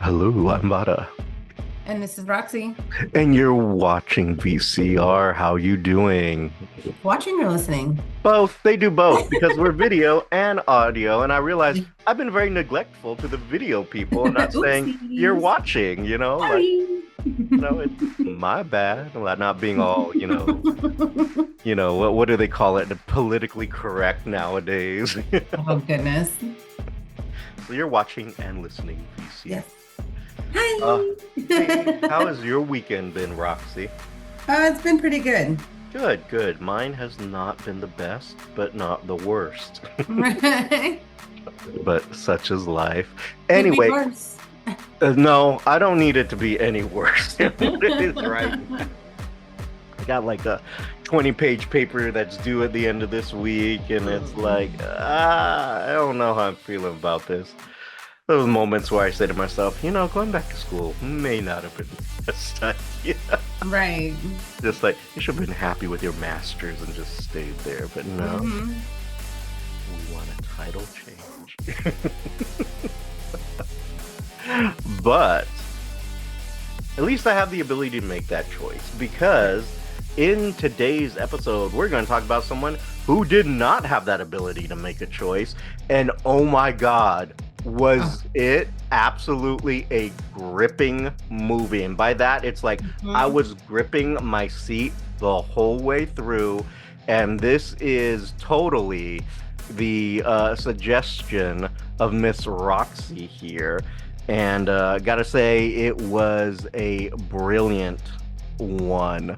Hello, I'm Vara, And this is Roxy. and you're watching VCR. How you doing? Watching or listening? Both. They do both because we're video and audio. And I realize I've been very neglectful to the video people and not saying you're Oopsies. watching. Sorry. It's my bad. Like not being all, what do they call it? Politically correct nowadays. Oh, goodness. So you're watching and listening VCR. Yes. Uh, Hi. hey, how has your weekend been, Roxy? It's been pretty good. Good, good. Mine has not been the best, but not the worst. Right. But such is life. Could be Anyway, worse. no, I don't need it to be any worse than what it is right now. I got like a 20-page paper that's due at the end of this week, and it's like, I don't know how I'm feeling about this. Those moments where I say to myself, going back to school may not have been the best idea. Right. Just like, you should have been happy with your masters and just stayed there, but no. Hmm. We want a title change. But at least I have the ability to make that choice because in today's episode, we're going to talk about someone who did not have that ability to make a choice. And oh my God, Oh. was it absolutely a gripping movie. And by that, it's like I Mhm. was gripping my seat the whole way through. And this is totally the suggestion of Miss Roxy here. And gotta say, it was a brilliant one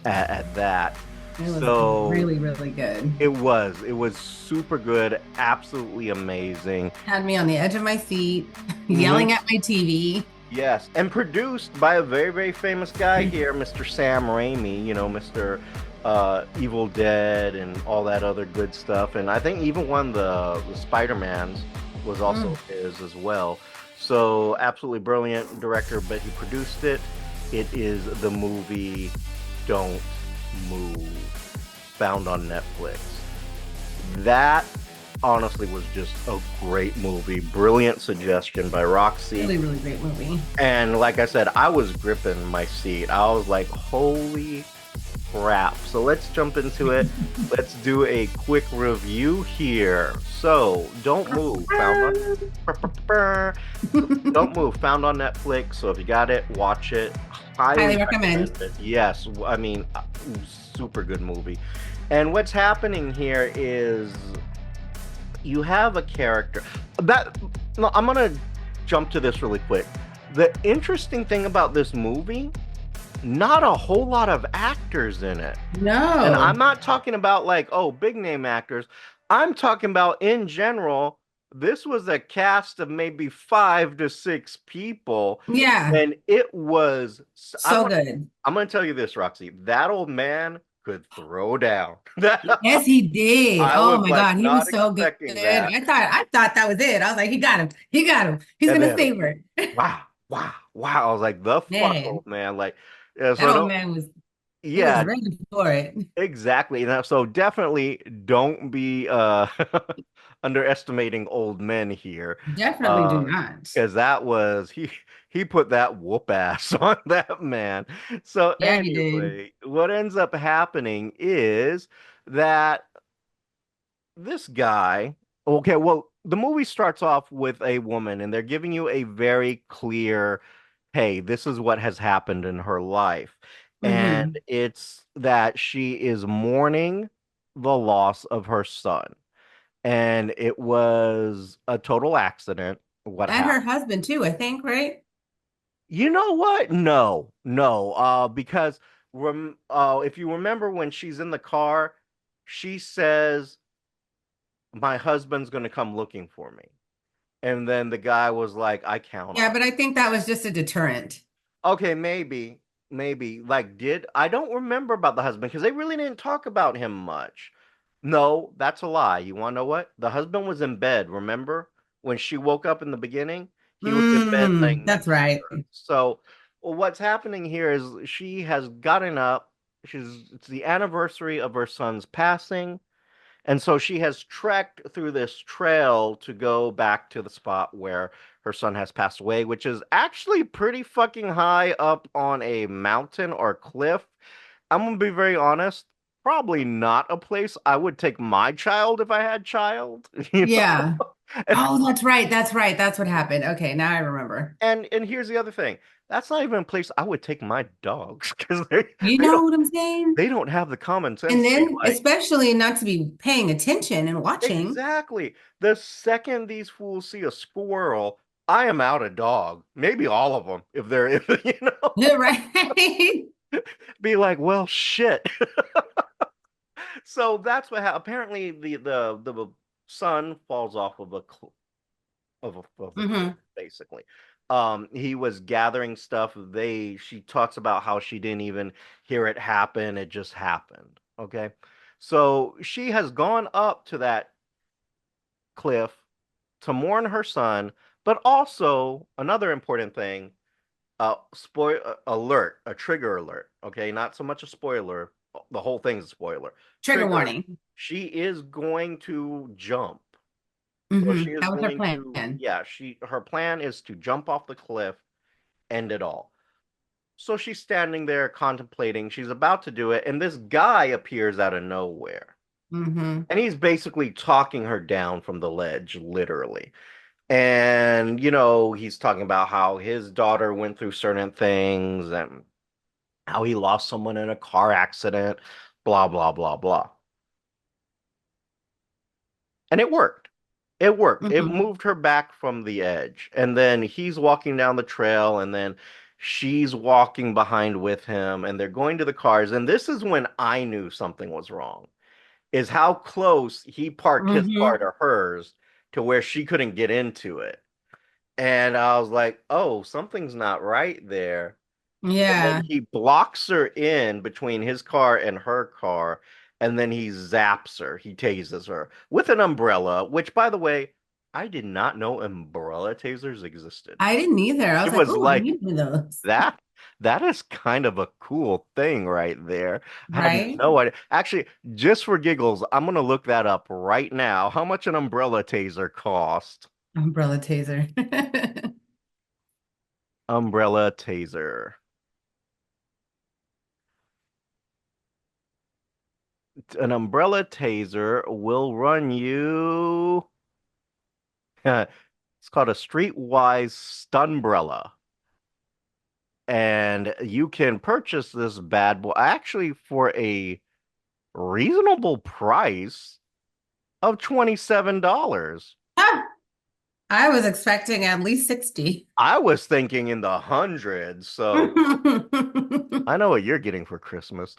at that. It was So really, really good. it was super good, absolutely amazing. Had me on the edge of my seat, Mhm. yelling at my TV. Yes, and produced by a very, very famous guy here, Mr. Sam Raimi, Mr. Evil Dead and all that other good stuff. And I think even one of the Spider-Mans was also Mm. his as well. So absolutely brilliant director, but he produced it. It is the movie Don't Move, found on Netflix. That honestly was just a great movie. Brilliant suggestion by Roxy. Really, really great movie. And like I said, I was gripping my seat. I was like, holy crap. So let's jump into it. Let's do a quick review here. So, Don't Move, found on Don't Move, found on Netflix. So if you got it, watch it. Highly Highly recommend. recommend it. Yes, I mean, super good movie. And what's happening here is you have a character that no, I'm gonna jump to this really quick. The interesting thing about this movie, not a whole lot of actors in it. And I'm No. not talking about like, oh, big name actors. I'm talking about in general, this was a cast of maybe 5 to 6 people. Yeah. And it was, I'm So good. I'm gonna tell you this, Roxy. That old man could throw down. That Yes, he did. I Oh was my like God, he not was so good. expecting that. I thought that was it. I was like, he got him. He got him. He's And gonna then save her. wow, wow, wow. I was like, the fuck, Man, old man. Like, yeah, that so old don't, man he was yeah, ready for it. exactly. So definitely don't be underestimating old men here. Definitely do Uh, not. because that was he put that whoop ass on that man. So Yeah, he did. anyway, what ends up happening is that this guy, okay, well, the movie starts off with a woman and they're giving you a very clear, hey, this is what has happened in her life. And Hmm. it's that she is mourning the loss of her son. And it was a total accident what And her happened. husband too, I think, right? You know what? No, no. Because if you remember when she's in the car, she says, my husband's going to come looking for me. And then the guy was like, I count Yeah, on but I think that was just a deterrent. it. Okay, maybe. Like, I don't remember about the husband because they really didn't talk about him much. No, that's a lie. You want to know what? The husband was in bed, remember? When she woke up in the beginning, he was in bed laying That's next to right. her. So, well, what's happening here is she has gotten up. It's the anniversary of her son's passing. And so she has trekked through this trail to go back to the spot where her son has passed away, which is actually pretty fucking high up on a mountain or cliff. I'm gonna be very honest, probably not a place I would take my child if I had child, you know? Yeah. Oh, that's right. That's right. That's what happened. Okay, now I remember. And here's the other thing. That's not even a place I would take my dogs because they You they know don't what I'm saying? they don't have the common And sense to be then, like, especially not to be paying attention and watching. exactly. The second these fools see a squirrel, I am out a dog. Maybe all of them, if they're, if, Right? be like, well, shit. So that's what happened. Apparently, the son falls off of a cliff, Hmm. basically. He was gathering stuff. She talks about how she didn't even hear it happen. It just happened. Okay. So she has gone up to that cliff to mourn her son, but also another important thing, spoil alert, a trigger alert. Okay, not so much a spoiler. The whole thing's a spoiler. Trigger Trigger. warning. She is going to jump. So she Hmm. is That was her going to, plan. yeah, her plan is to jump off the cliff, end it all. So she's standing there contemplating. She's about to do it, and this guy appears out of nowhere. Hmm. And he's basically talking her down from the ledge, literally. And, he's talking about how his daughter went through certain things and how he lost someone in a car accident, blah, blah, blah, blah. And it worked. It worked. It Hmm. moved her back from the edge. And then he's walking down the trail, and then she's walking behind with him, and they're going to the cars. And this is when I knew something was wrong, is how close he parked his car Hmm. to hers to where she couldn't get into it. And I was like, oh, something's not right there. And then Yeah. he blocks her in between his car and her car, and then he zaps her. He tases her with an umbrella, which, by the way, I did not know umbrella tasers existed. I didn't either. I It was like, was oh, I like need one of those. that. That is kind of a cool thing right there. I had Right? no idea. Actually, just for giggles, I'm gonna look that up right now. How much an umbrella taser cost? Umbrella taser. Umbrella taser. An umbrella taser will run you. It's called a Streetwise Stunbrella. And you can purchase this bad boy actually for a reasonable price of $27. Ah, I was expecting at least 60. I was thinking in the hundreds, so I know what you're getting for Christmas.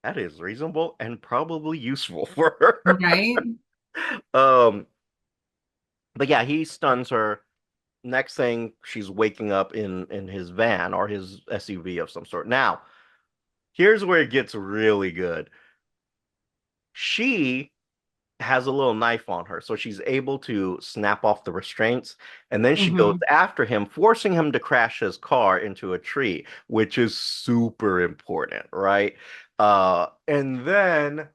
That is reasonable and probably useful for her. Right? Um, but yeah, he stuns her. Next thing, she's waking up in his van or his SUV of some sort. Now, here's where it gets really good. She has a little knife on her, so she's able to snap off the restraints, and then she goes Hmm. after him, forcing him to crash his car into a tree, which is super important, right? And then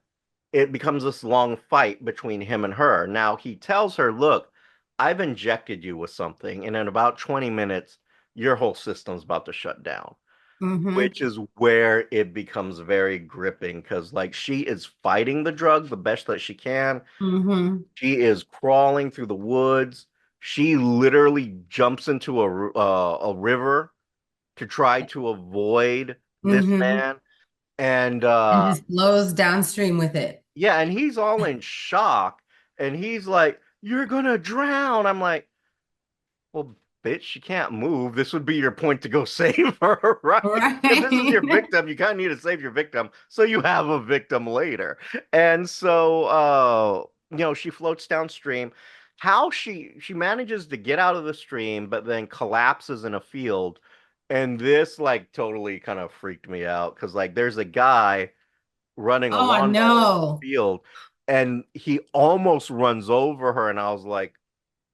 it becomes this long fight between him and her. Now he tells her, look, I've injected you with something, and in about 20 minutes, your whole system's about to shut down, Hmm. which is where it becomes very gripping because, like, she is fighting the drug the best that she can. Hmm. She is crawling through the woods. She literally jumps into a river to try to avoid this Hmm. man. And And just flows downstream with it. yeah, and he's all in shock, and he's like, "You're gonna drown." I'm like, "Well, bitch, she can't move. This would be your point to go save her, right? If this is your Right? victim, you kind of need to save your victim so you have a victim later." And so, she floats downstream. How she manages to get out of the stream, but then collapses in a field, and this like totally kind of freaked me out because like there's a guy running a Oh lawnmower in no. the field, and he almost runs over her, and I was like,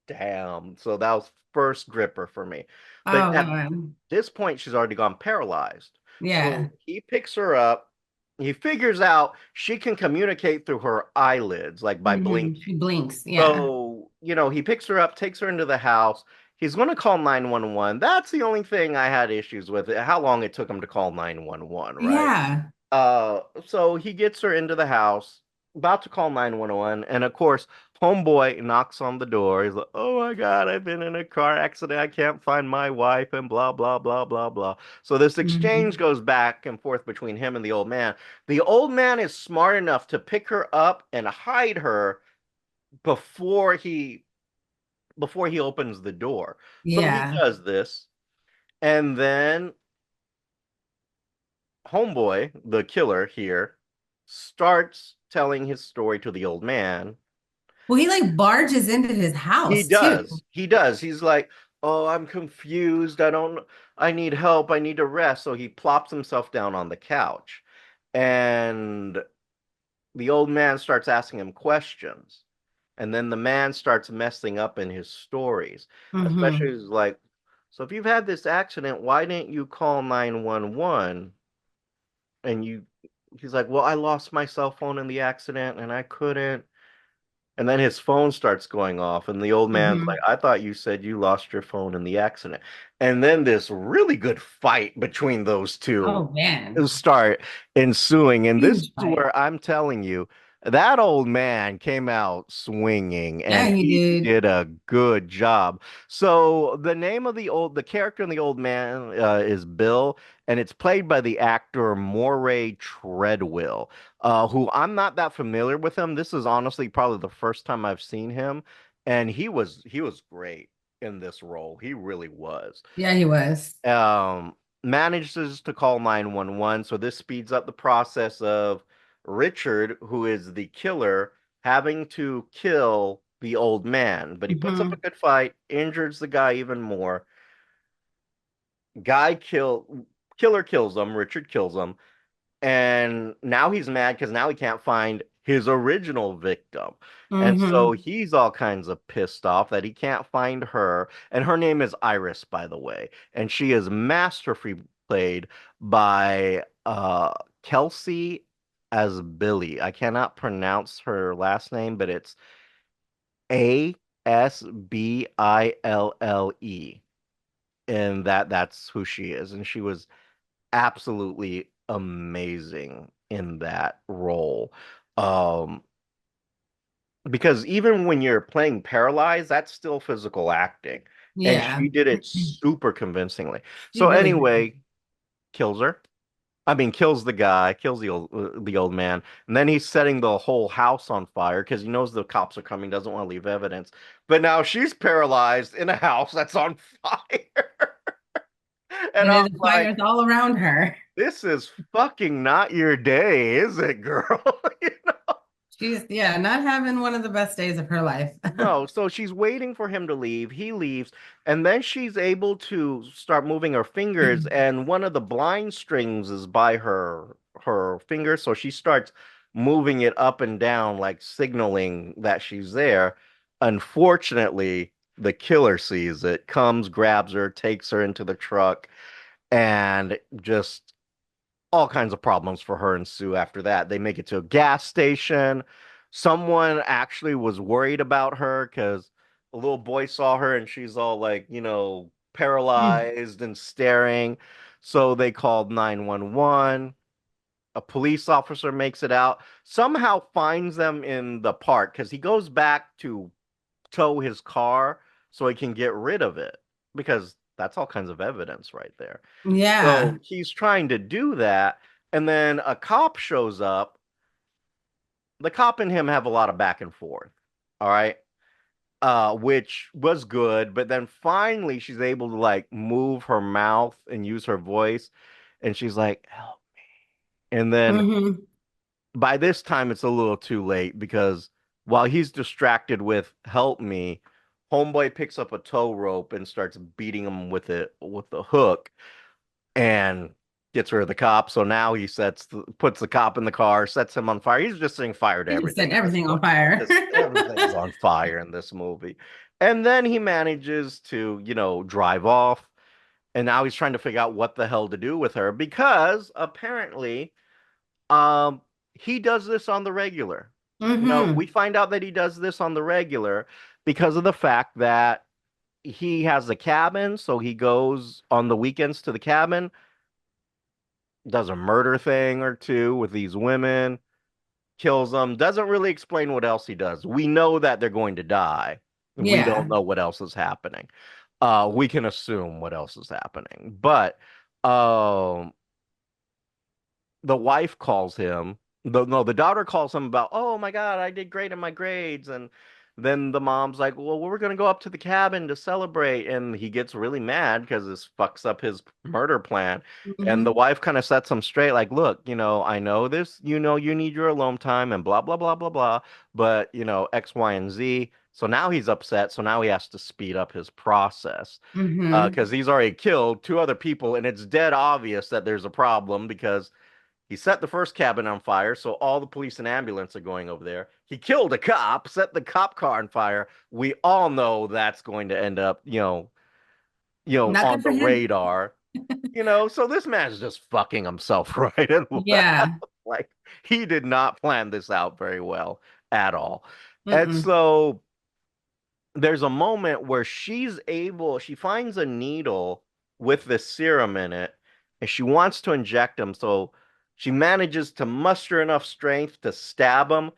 damn. So that was first gripper for me. But Oh at God. this point, she's already gone paralyzed. Yeah. So he picks her up, he figures out she can communicate through her eyelids, like by She blinking. blinks. Yeah. So, he picks her up, takes her into the house. He's going to call 911. That's the only thing I had issues with, how long it took him to call 911, right? Yeah. So he gets her into the house, about to call 911, and of course, homeboy knocks on the door. He's like, "Oh my God, I've been in a car accident. I can't find my wife," and blah blah blah blah blah. So this exchange Mhm. goes back and forth between him and the old man. The old man is smart enough to pick her up and hide her before he opens the door. So he Yeah. does this, and then homeboy, the killer here, starts telling his story to the old man. Well, he like barges into his He house too. does. He does. He's like, "Oh, I'm confused. I need help. I need to rest." So he plops himself down on the couch. And the old man starts asking him questions. And then the man starts messing up in his stories. Especially Hmm. he's like, "So if you've had this accident, why didn't you call 911?" And he's like, "Well, I lost my cell phone in the accident and I couldn't." And then his phone starts going off, and the old man's like, Hmm. "I thought you said you lost your phone in the accident." And then this really good fight between those two Oh man. start ensuing. And this Huge is fight. where I'm telling you, that old man came out swinging, Yeah, and he he did. did a good job. So the name of the character in the old man is Bill, and it's played by the actor Moray Treadwell, who I'm not that familiar with him. This is honestly probably the first time I've seen him, and he was great in this role. He really was. Yeah, he was. Um, Manages to call 911, so this speeds up the process of Richard, who is the killer, having to kill the old man. But he puts up a Hmm. good fight, injures the guy even more. Guy kill Killer kills him, Richard kills him, and now he's mad because now he can't find his original victim. And so Hmm. he's all kinds of pissed off that he can't find her. And her name is Iris, by the way. And she is masterfully played by Kelsey as Billy. I cannot pronounce her last name, but it's Asbille. And that's who she is. And she was absolutely amazing in that role. Um, because even when you're playing paralyzed, that's still physical acting. And Yeah. she did it super convincingly. She So really did. anyway, kills her. I mean, kills the guy, kills the old man, and then he's setting the whole house on fire because he knows the cops are coming, doesn't want to leave evidence. But now she's paralyzed in a house that's on fire. And And I'm then the like, fire's all around her. this is fucking not your day, is it, girl? You know? She's, yeah, not having one of the best days of her life. No, so she's waiting for him to leave. He leaves, and then she's able to start moving her fingers, and one of the blind strings is by her finger, so she starts moving it up and down, like signaling that she's there. Unfortunately, the killer sees it, comes, grabs her, takes her into the truck, and just all kinds of problems for her ensue after that. They make it to a gas station. Someone actually was worried about her because a little boy saw her and she's all like, paralyzed and staring. So they called 911. A police officer makes it out, somehow finds them in the park because he goes back to tow his car so he can get rid of it because that's all kinds of evidence right there. So Yeah. he's trying to do that, and then a cop shows up. The cop and him have a lot of back and forth. All right. Which was good, but then finally she's able to like move her mouth and use her voice, and she's like, help. And then Hmm. by this time it's a little too late because while he's distracted with help me, homeboy picks up a tow rope and starts beating him with it with the hook and gets rid of the cop. So now he puts the cop in the car, sets him on fire. He's just setting fire to He just everything set at this everything on point. fire. Just everything's on fire in this movie. And then he manages to, drive off. And now he's trying to figure out what the hell to do with her because apparently Um, he does this on the regular. We Mm-hmm. find out that he does this on the regular because of the fact that he has a cabin, so he goes on the weekends to the cabin, does a murder thing or two with these women, kills them, doesn't really explain what else he does. We know that they're going to die. We don't Yeah. know what else is happening. We can assume what else is happening. But um the wife calls him. The daughter calls him about, oh my God, I did great in my grades. And then the mom's like, well, we're gonna go up to the cabin to celebrate. And he gets really mad because this fucks up his murder plan. And the Mm-hmm. wife kind of sets him straight, like, look, I know this, you need your alone time and blah, blah, blah, blah, blah. But X, Y, and Z. So now he's upset. So now he has to speed up his process Mm-hmm. because he's already killed two other people, and it's dead obvious that there's a problem because he set the first cabin on fire, so all the police and ambulance are going over there. He killed a cop, set the cop car on fire. We all know that's going to end up, Not on good the for him. radar. So this man's just fucking himself right and left. Yeah. Like he did not plan this out very well at all. And Mm-mm. so there's a moment where she finds a needle with this serum in it, and she wants to inject him. So she manages to muster enough strength to stab him,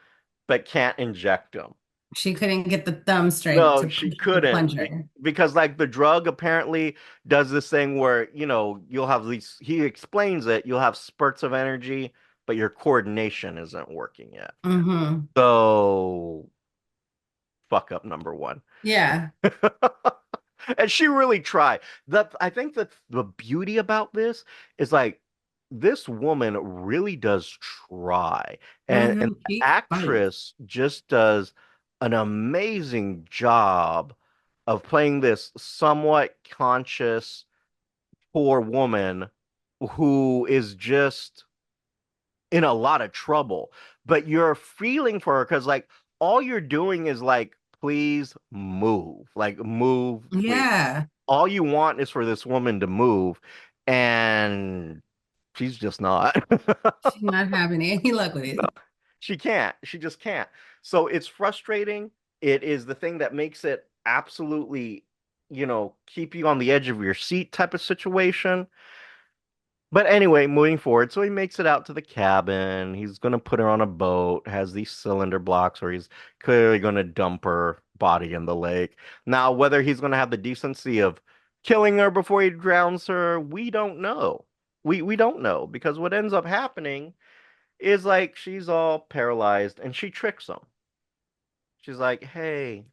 but can't inject him. She couldn't get the thumb straight No, to she push the couldn't plunger. because like the drug apparently does this thing where, you'll have he explains it, you'll have spurts of energy, but your coordination isn't working yet. Mm-hmm. So fuck up number one. Yeah. And she really tried. I think that the beauty about this is like this woman really does try. And Mm-hmm. the She fights. actress just does an amazing job of playing this somewhat conscious poor woman who is just in a lot of trouble. But you're feeling for her because like all you're doing is like, please move. Like move, please. Yeah. All you want is for this woman to move, and she's just not. She's not having any luck with No, it. she can't. She just can't. So it's frustrating. It is the thing that makes it absolutely, keep you on the edge of your seat type of situation. But anyway, moving forward, so he makes it out to the cabin. He's gonna put her on a boat, has these cylinder blocks where he's clearly gonna dump her body in the lake. Now, whether he's gonna have the decency of killing her before he drowns her, we don't know. We don't know because what ends up happening is like she's all paralyzed and she tricks him. She's like, "Hey,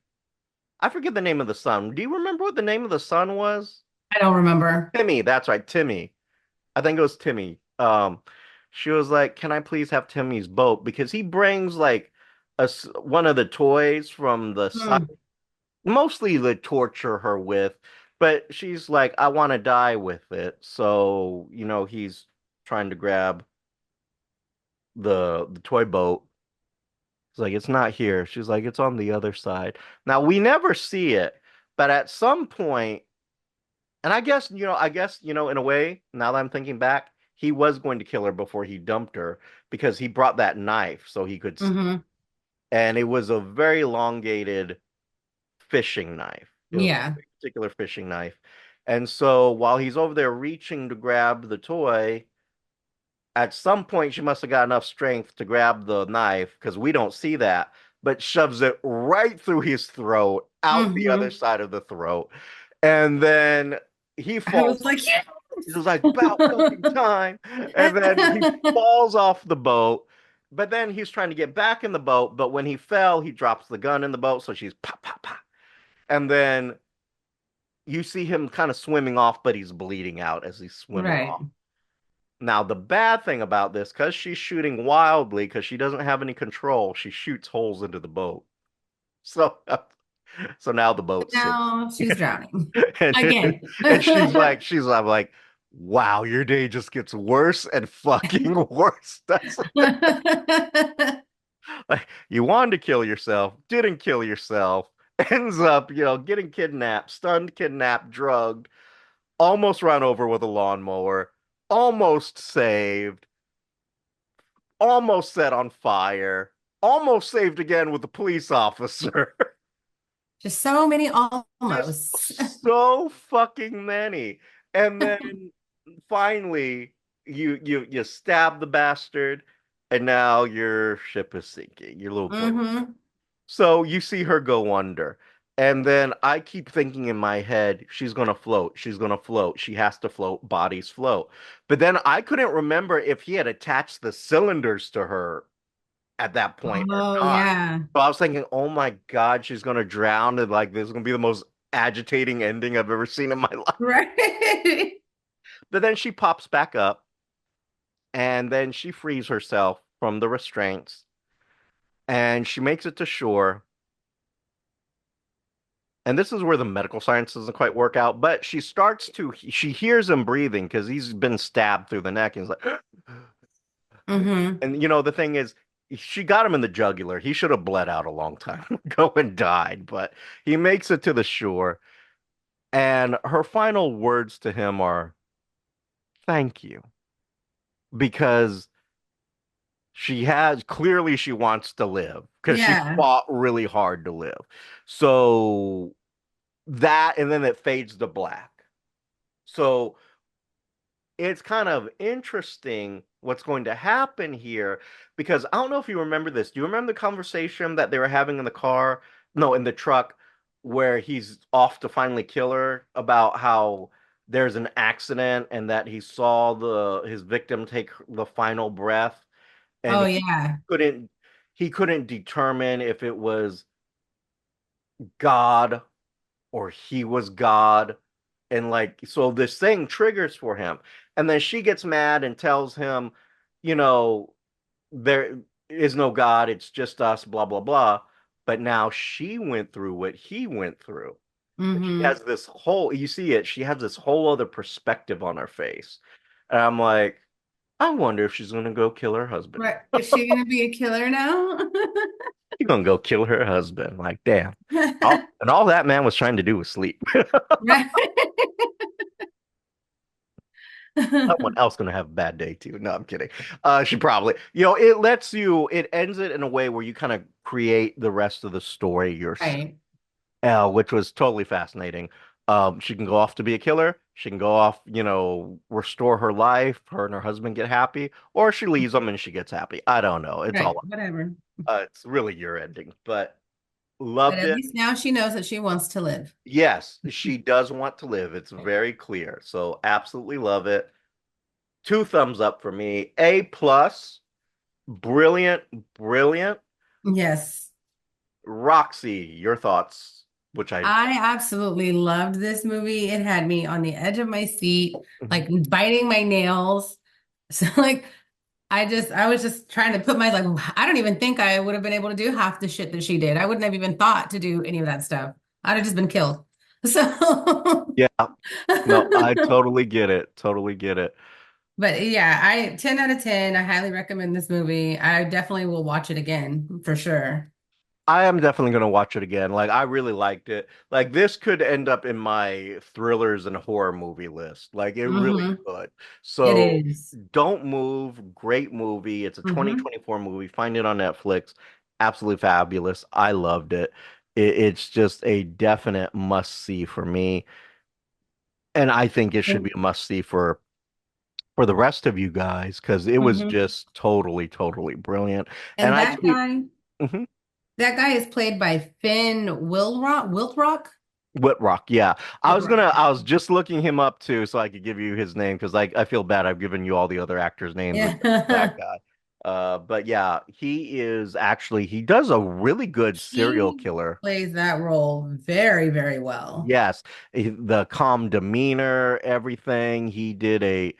I forget the name of the son. Do you remember what the name of the son was?" I don't remember. Timmy, that's right, Timmy. I think it was Timmy. She was like, "Can I please have Timmy's boat?" Because he brings like one of the toys from the site, Hmm. mostly to torture her with. But she's like, "I want to die with it." So, he's trying to grab the toy boat. He's like, "It's not here." She's like, "It's on the other side." Now, we never see it, but at some point, and I guess, in a way, now that I'm thinking back, he was going to kill her before he dumped her because he brought that knife so he could, Mm-hmm. and it was a very elongated fishing knife. It was Yeah. a particular fishing knife. And so while he's over there reaching to grab the toy, at some point she must have got enough strength to grab the knife because we don't see that, but shoves it right through his throat, out the other Mm-hmm. side of the throat. And then he I falls. was like, yes. He was like, about fucking time. And then he falls off the boat. But then he's trying to get back in the boat. But when he fell, he drops the gun in the boat. So she's pop, pop, pop. And then you see him kind of swimming off, but he's bleeding out as he's swimming Right. off. Now, the bad thing about this, because she's shooting wildly, because she doesn't have any control, she shoots holes into the boat. So, so now the boat sinks. Now she's drowning and again. and I'm like, wow, your day just gets worse and fucking worse. That's like you wanted to kill yourself, didn't kill yourself, ends up, getting kidnapped, stunned, kidnapped, drugged, almost run over with a lawnmower, almost saved, almost set on fire, almost saved again with a police officer. Just so many Just almost. so fucking many. And then finally you stab the bastard and now your ship is sinking. Your little boat. Mm-hmm. So you see her go under. And then I keep thinking in my head, she's gonna float. She's gonna float. She has to float. Bodies float. But then I couldn't remember if he had attached the cylinders to her at that point or Oh not. yeah. So I was thinking, oh my God, she's gonna drown, and like this is gonna be the most agitating ending I've ever seen in my life. Right. But then she pops back up and then she frees herself from the restraints and she makes it to shore. And this is where the medical science doesn't quite work out, but she hears him breathing because he's been stabbed through the neck. And he's like, Mm-hmm. and the thing is, she got him in the jugular. He should have bled out a long time ago and died, but he makes it to the shore. And her final words to him are, thank you, because she wants to live because she Yeah. fought really hard to live. So that, and then it fades to black. So it's kind of interesting what's going to happen here because I don't know if you remember this. Do you remember the conversation that they were having in the car? No, in the truck, where he's off to finally kill her about how there's an accident and that he saw the his victim take the final breath and Oh yeah. couldn't he couldn't determine if it was God or he was God. And like, so this thing triggers for him. And then she gets mad and tells him, you know, there is no God, it's just us, blah, blah, blah. But now she went through what he went through. And she Mm-hmm. has this whole, you see it, she has this whole other perspective on her face. And I'm like, I wonder if she's going to go kill her husband. Right. Is she gonna be a killer now? She's going to go kill her husband. Like, damn. And all that man was trying to do was sleep. Right. Someone else gonna have a bad day too. No, I'm kidding. She probably, it ends it in a way where you kind of create the rest of the story yourself, Right. which was totally fascinating. She can go off to be a killer. She can go off, restore her life. Her and her husband get happy, or she leaves them and she gets happy. I don't know. Right. Whatever. It's really your ending, but But loved at it. least now she knows that she wants to live. Yes, she does want to live. It's very clear. So absolutely love it. Two thumbs up for me. A plus. Brilliant, brilliant. Yes. Roxy, your thoughts, which I I absolutely loved this movie. It had me on the edge of my seat, Mhm. like biting my nails. So like I was just trying to put my like I don't even think I would have been able to do half the shit that she did. I wouldn't have even thought to do any of that stuff. I'd have just been killed. So Yeah, no, I totally get it. Totally get it. but yeah, I 10 out of 10. I highly recommend this movie. I definitely will watch it again for sure. I am definitely going to watch it again. Like, I really liked it. Like, this could end up in my thrillers and horror movie list. Like, it really Hmm. could. It So, is. Don't Move, great movie. It's a Hmm. 2024 movie. Find it on Netflix. Absolutely fabulous. I loved it. It's just a definite must see for me. And I think it should be a must see for the rest of you guys because it was Hmm. just totally, totally brilliant. And And Mhm. that guy is played by Finn Wiltrock. Whitrock, yeah. Whitrock. I was just looking him up too so I could give you his name because I feel bad I've given you all the other actors' names and that Yeah. guy. But yeah, he does a really good serial He killer. plays that role very, very well. Yes, the calm demeanor, everything. He did a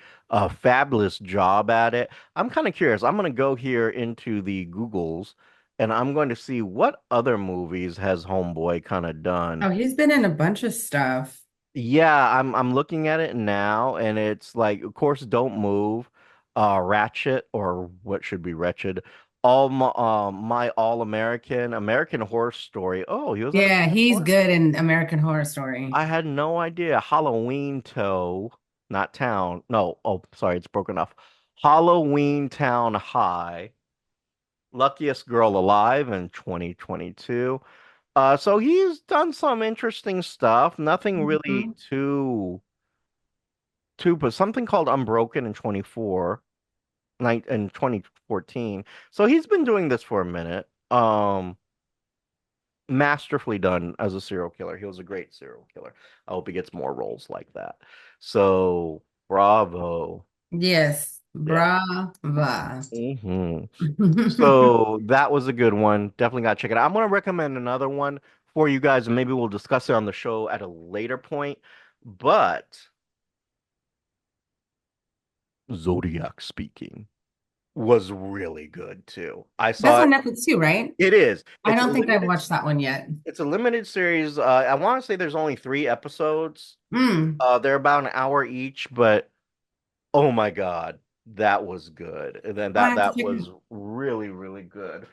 fabulous job at it. I'm kind of curious. I'm going to go here into the Googles and I'm going to see what other movies has Homeboy kind of done. Oh, he's been in a bunch of stuff. Yeah, I'm looking at it now and it's like, of course, Don't Move, Ratchet, or what should be Wretched, my American Horror Story. Oh, he was in Yeah, American he's Horror. good in American Horror Story. I had no idea. Halloween Toe, not Town. No, oh, sorry, it's broken off. Halloween Town High, Luckiest Girl Alive in 2022. So he's done some interesting stuff. Nothing really Mhm. too, but something called Unbroken in 2014. So he's been doing this for a minute. Masterfully done as a serial killer. He was a great serial killer. I hope he gets more roles like that. So bravo. Yes, Yeah. brava. So that was a good one. Definitely got to check it out. I'm going to recommend another one for you guys, and maybe we'll discuss it on the show at a later point. But Zodiac Speaking was really good too. I That's saw on it. Netflix too, right? It is. I don't think I've watched that one yet. It's a limited series. I want to say there's only 3 episodes. Mm. They're about an hour each, but oh my God, that was good. And then I that have to that check it out. was really, really good.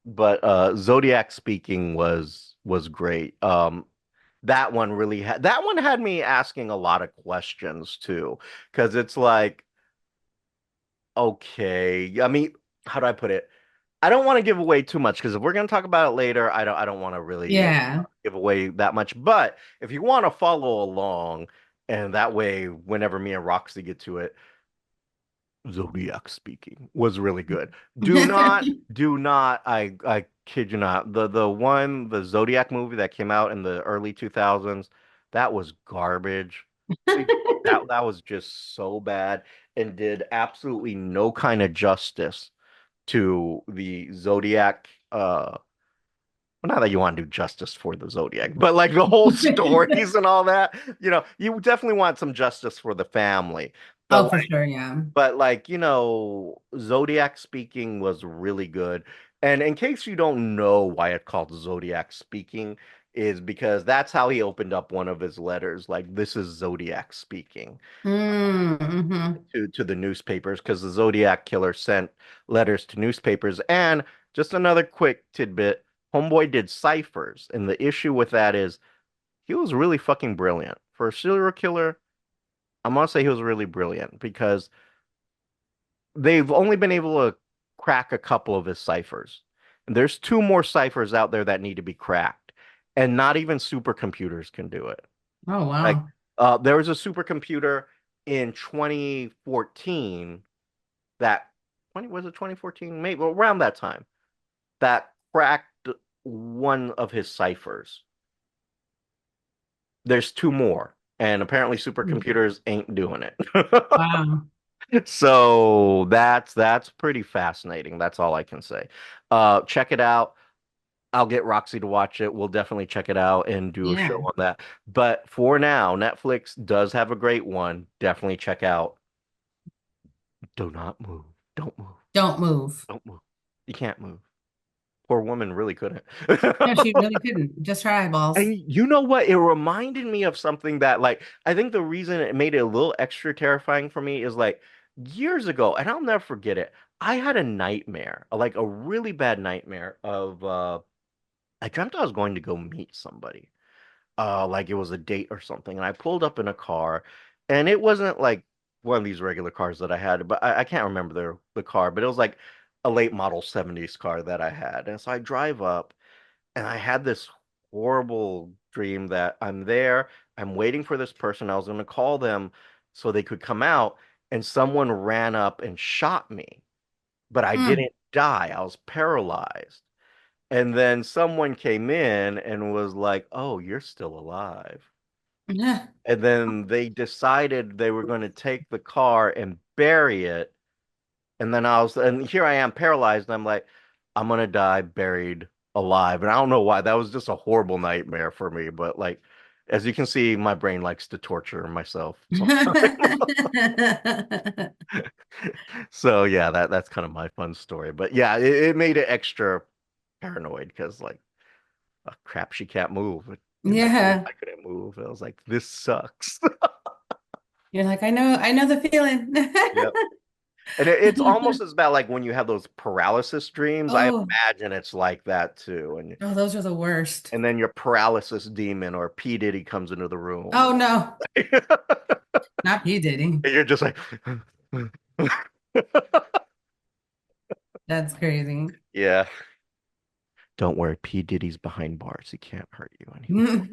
But Zodiac Speaking was great. That one had me asking a lot of questions too, because it's like, okay, I mean, how do I put it? I don't want to give away too much because if we're going to talk about it later, I don't want to really Yeah. give away that much. But if you want to follow along, and that way, whenever me and Roxy get to it, Zodiac Speaking was really good. Do not, I kid you not. The Zodiac movie that came out in the early 2000s, that was garbage. That was just so bad and did absolutely no kind of justice to the Zodiac. Well, not that you want to do justice for the Zodiac, but like the whole stories and all that. You definitely want some justice for the family. But Oh, for sure, yeah. Zodiac Speaking was really good. And in case you don't know why it's called Zodiac Speaking, is because that's how he opened up one of his letters. Like, this is Zodiac speaking Mm-hmm. to the newspapers because the Zodiac killer sent letters to newspapers. And just another quick tidbit, Homeboy did ciphers. And the issue with that is he was really fucking brilliant. For a serial killer, I'm gonna say he was really brilliant because they've only been able to crack a couple of his ciphers. And there's two more ciphers out there that need to be cracked. And not even supercomputers can do it. Oh, Like, wow. there was a supercomputer in 2014 that 20 was it 2014? Maybe well, around that time that cracked one of his ciphers. There's two more, and apparently supercomputers ain't doing it. Wow. So that's pretty fascinating. That's all I can say. Check it out. I'll get Roxy to watch it. We'll definitely check it out and do a show Yeah. on that. But for now, Netflix does have a great one. Definitely check out. Do not move. Don't move. Don't move. Don't move. You can't move. Poor woman really couldn't. No, she really couldn't. Just her eyeballs. And you know what? It reminded me of something that, like, I think the reason it made it a little extra terrifying for me is like years ago, and I'll never forget it. I had a nightmare, like a really bad nightmare of I dreamt I was going to go meet somebody. Like it was a date or something, and I pulled up in a car, and it wasn't like one of these regular cars that I had, but I can't remember the car, but it was like a late model 70s car that I had. And so I drive up and I had this horrible dream that I'm there, I'm waiting for this person. I was going to call them so they could come out, and someone ran up and shot me, but I Mm. didn't die. I was paralyzed. And then someone came in and was like, "Oh, you're still alive." Yeah. And then they decided they were going to take the car and bury it. And here I am paralyzed. And I'm like, I'm going to die buried alive. And I don't know why. That was just a horrible nightmare for me. But like, as you can see, my brain likes to torture myself sometimes. So yeah, that's kind of my fun story. But yeah, it made it extra paranoid because like, oh, crap, she can't move. In my dream, Yeah. I couldn't move. I was like, this sucks. You're like, I know the feeling. Yep. And it's almost as bad like when you have those paralysis dreams. I Oh, imagine it's like that too. oh, those are the worst. And then your paralysis demon or P. Diddy comes into the room. Oh no, And not P. Diddy. you're just like That's crazy. Yeah. Don't worry, P. Diddy's behind bars. He can't hurt you anymore.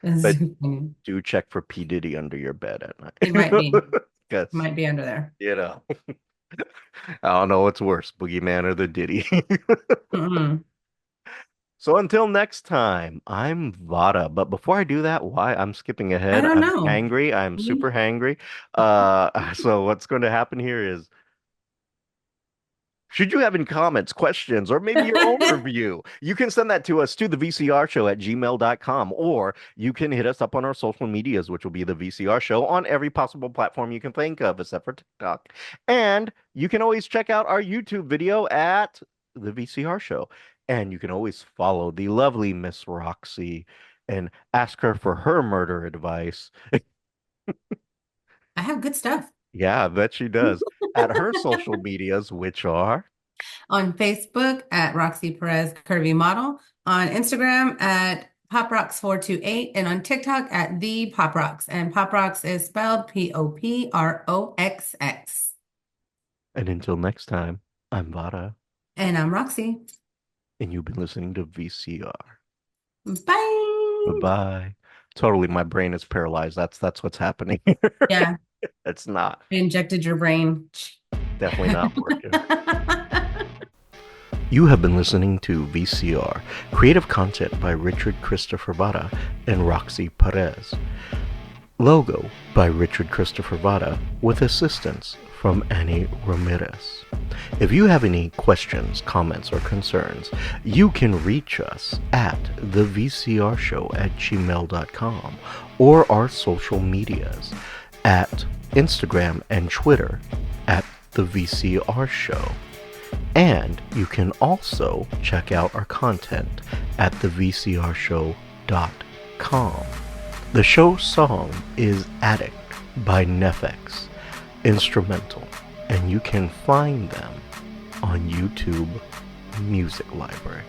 That's But so funny. do check for P. Diddy under your bed at He night. Because, might be under there. you know, I don't know what's worse, Boogeyman or the Diddy. Mm-mm. So until next time, I'm Vada. But before I do that, why I'm skipping I ahead, don't I'm know. hangry. I'm Mhm. super hangry. So what's going to happen here is should you have any comments, questions, or maybe your own review, you can send that to us to the VCR show at gmail.com, or you can hit us up on our social medias, which will be the VCR show on every possible platform you can think of, except for TikTok. And you can always check out our YouTube video at the VCR show. And you can always follow the lovely Miss Roxy and ask her for her murder advice. I have good stuff. Yeah, I bet she does. At her social medias, which are On Facebook at Roxy Perez Curvy Model, on Instagram at PopRox428, and on TikTok at the PopRox. And PopRox is spelled Poproxx. and until next time, I'm Vara, And I'm Roxy. and you've been listening to VCR. Bye Bye. bye. Totally, my brain is paralyzed. That's what's happening here. Yeah, It's not. I injected your brain. Definitely not working. You have been listening to VCR, creative content by Richard Christopher Vara and Roxy Perez. Logo by Richard Christopher Vara with assistance from Annie Ramirez. If you have any questions, comments, or concerns, you can reach us at thevcrshow@gmail.com or our social medias at Instagram and Twitter at the VCR Show. And you can also check out our content at thevcrshow.com. The show song is Addict by Nefex, instrumental, and you can find them on YouTube Music Library.